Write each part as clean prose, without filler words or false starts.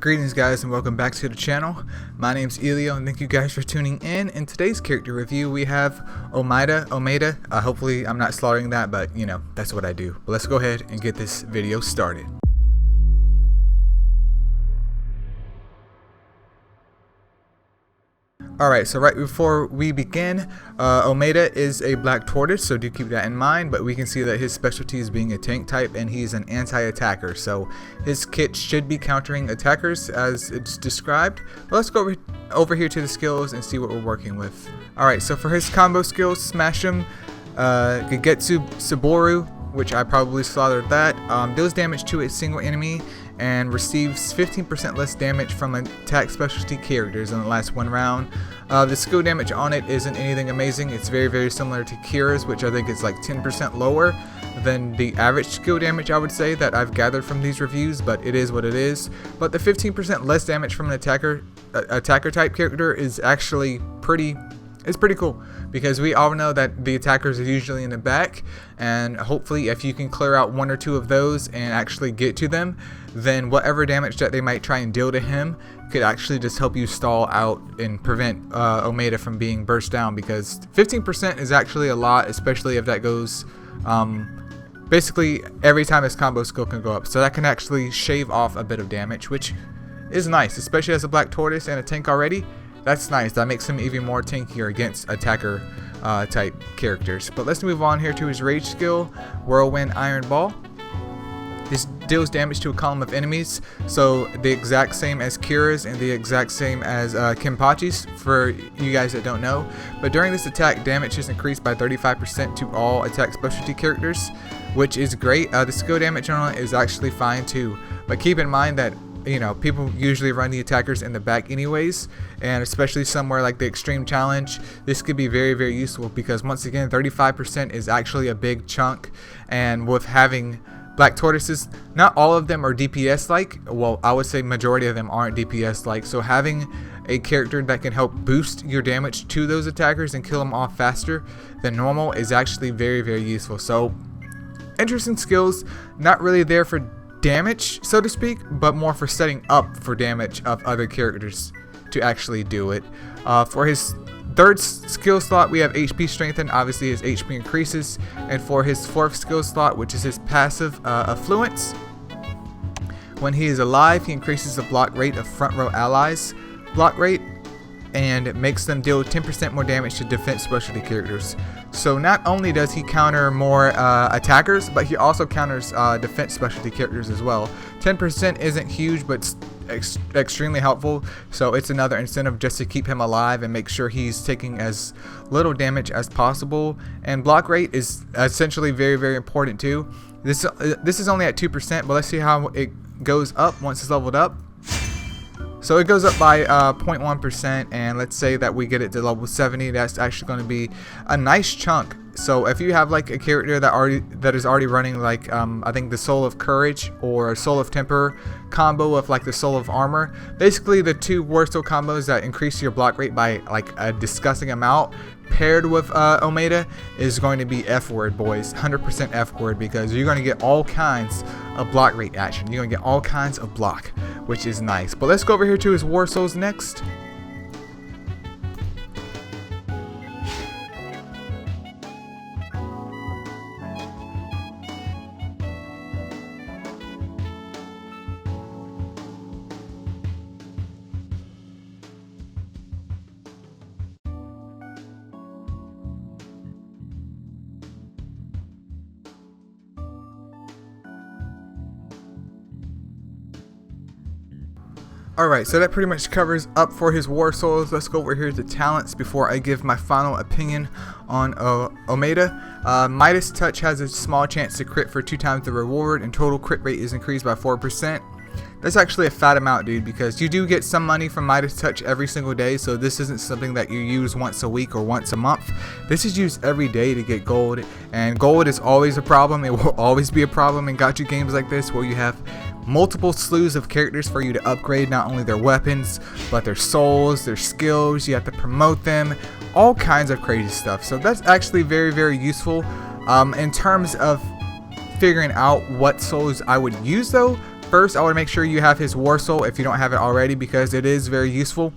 Greetings guys and welcome back to the channel. My name's Elio and thank you guys for tuning in. In today's character review we have Omaeda. Hopefully I'm not slaughtering that, but you know, that's what I do. But let's go ahead and get this video started. Alright, so right before we begin, Omaeda is a black tortoise, so do keep that in mind, but we can see that his specialty is being a tank type and he's an anti-attacker, so his kit should be countering attackers as it's described. But let's go over here to the skills and see what we're working with. Alright, so for his combo skills, Smash him, Gegetsu Saboru, which I probably slaughtered that, deals damage to a single enemy and receives 15% less damage from attack specialty characters in the last one round. The skill damage on it isn't anything amazing. It's very similar to Kira's, which I think is like 10% lower than the average skill damage, I would say, that I've gathered from these reviews, but it is what it is. But the 15% less damage from an attacker type character is actually pretty cool, because we all know that the attackers are usually in the back, and hopefully if you can clear out one or two of those and actually get to them, then whatever damage that they might try and deal to him could actually just help you stall out and prevent Omaeda from being burst down, because 15% is actually a lot, especially if that goes basically every time his combo skill can go up, so that can actually shave off a bit of damage, which is nice, especially as a black tortoise and a tank already. That's nice. That makes him even more tankier against attacker type characters. But let's move on here to his rage skill, Whirlwind Iron Ball. This deals damage to a column of enemies, so the exact same as Kira's and the exact same as Kenpachi's for you guys that don't know. But during this attack, damage is increased by 35% to all attack specialty characters, which is great. The skill damage on it is actually fine too, but keep in mind that people usually run the attackers in the back anyways, and especially somewhere like the extreme challenge, this could be very useful, because once again 35% is actually a big chunk, and with having black tortoises, not all of them are DPS like. Well, I would say majority of them aren't DPS like, so having a character that can help boost your damage to those attackers and kill them off faster than normal is actually very useful. So interesting skills, not really there for damage, so to speak, but more for setting up for damage of other characters to actually do it. For his third skill slot, we have HP strengthen. Obviously his HP increases. And for his fourth skill slot, which is his passive, affluence, when he is alive, he increases the block rate of front row allies block rate and makes them deal 10% more damage to defense specialty characters. So not only does he counter more attackers, but he also counters defense specialty characters as well. 10% isn't huge, but extremely helpful, so it's another incentive just to keep him alive and make sure he's taking as little damage as possible. And block rate is essentially very important too. This is only at 2%, but let's see how it goes up once it's leveled up. So it goes up by 0.1%, and let's say that we get it to level 70. That's actually going to be a nice chunk. So if you have like a character that is already running like I think the Soul of Courage or Soul of Temper combo of like the Soul of Armor, basically the two Warsoul combos that increase your block rate by like a disgusting amount, paired with Omaeda, is going to be F word, boys. 100% F word, because you're going to get all kinds of block rate action. You're going to get all kinds of block, which is nice. But let's go over here to his Warsouls next. Alright, so that pretty much covers up for his Warsouls. Let's go over here to talents before I give my final opinion on Omaeda. Midas Touch has a small chance to crit for 2 times the reward, and total crit rate is increased by 4%. That's actually a fat amount, dude, because you do get some money from Midas Touch every single day, so this isn't something that you use once a week or once a month. This is used every day to get gold, and gold is always a problem. It will always be a problem in gacha games like this, where you have multiple slews of characters for you to upgrade, not only their weapons, but their souls, their skills. You have to promote them, all kinds of crazy stuff. So that's actually very useful. In terms of figuring out what souls I would use though, first, I would make sure you have his War Soul if you don't have it already, because it is very useful.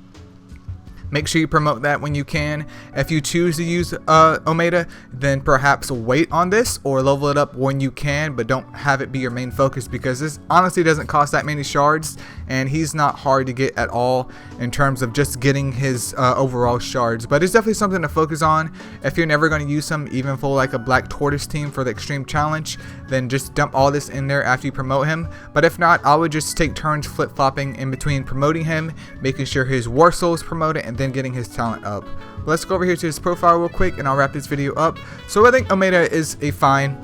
Make sure you promote that when you can. If you choose to use Omaeda, then perhaps wait on this or level it up when you can, but don't have it be your main focus, because this honestly doesn't cost that many shards, and he's not hard to get at all in terms of just getting his overall shards. But it's definitely something to focus on. If you're never going to use him, even for like a Black Tortoise team for the Extreme Challenge, then just dump all this in there after you promote him. But if not, I would just take turns flip-flopping in between promoting him, making sure his War Soul is promoted, and then getting his talent up. Let's go over here to his profile real quick and I'll wrap this video up. So I think Omaeda is a fine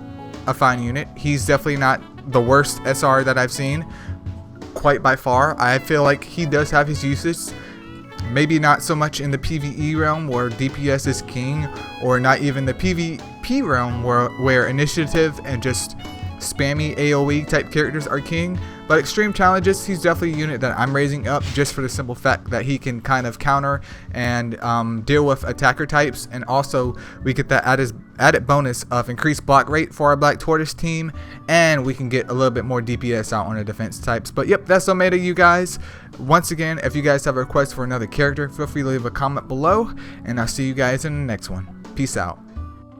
unit. He's definitely not the worst SR that I've seen, quite by far. I feel like he does have his uses, maybe not so much in the PvE realm where DPS is king, or not even the PvP realm where initiative and just spammy AoE type characters are king. But extreme challenges, he's definitely a unit that I'm raising up just for the simple fact that he can kind of counter and deal with attacker types, and also we get that added bonus of increased block rate for our Black Tortoise team, and we can get a little bit more DPS out on the defense types. But yep, that's Omaeda, you guys. Once again, if you guys have a request for another character, feel free to leave a comment below, and I'll see you guys in the next one. Peace out.